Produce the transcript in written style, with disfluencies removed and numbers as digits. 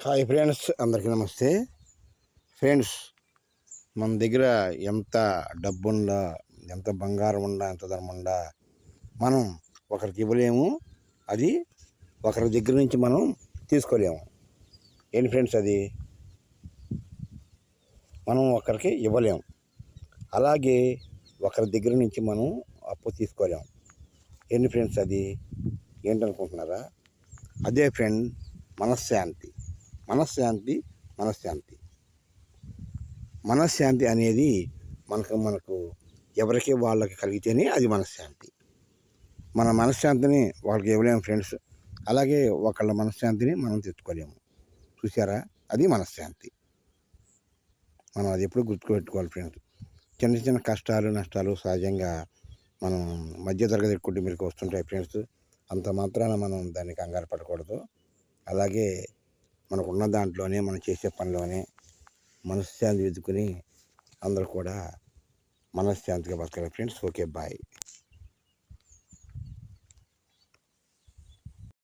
Hi friends, అందరికీ నమస్తే. Friends, మన దగ్గర ఎంత డబ్బుండా, ఎంత బంగారం ఉండా, ఎంత ధనం ఉండా మనం ఒకరికి ఇవ్వలేము. అది ఒకరి దగ్గర నుంచి మనం తీసుకోలేము. ఏంటి ఫ్రెండ్స్, అది మనం ఒకరికి ఇవ్వలేము. అలాగే ఒకరి దగ్గర నుంచి మనం అప్పు తీసుకోలేము. ఏంటి ఫ్రెండ్స్, అది ఏంటనుకుంటున్నారా? అదే ఫ్రెండ్, మనశ్శాంతి. మనశ్శాంతి మనశ్శాంతి మనశ్శాంతి అనేది మనకు ఎవరికి వాళ్ళకి కలిగితేనే అది మనశ్శాంతి. మన మనశ్శాంతిని వాళ్ళకి ఇవ్వలేము ఫ్రెండ్స్. అలాగే ఒకళ్ళ మనశ్శాంతిని మనం తెచ్చుకోలేము. చూసారా? అది మనశ్శాంతి. మనం అది ఎప్పుడు గుర్తుపెట్టుకోవాలి ఫ్రెండ్స్. చిన్న చిన్న కష్టాలు నష్టాలు సహజంగా మనం మధ్యతరగతి కుటుంబీలకు వస్తుంటాయి ఫ్రెండ్స్. అంత మాత్రాన మనం దాన్ని కంగారు పడకూడదు. అలాగే మనకున్న దాంట్లోనే మనం చేసే పనిలోనే మనశ్శాంతి వెతుకుని అందరూ కూడా మనశ్శాంతిగా బతకాలి ఫ్రెండ్స్. Okay, bye.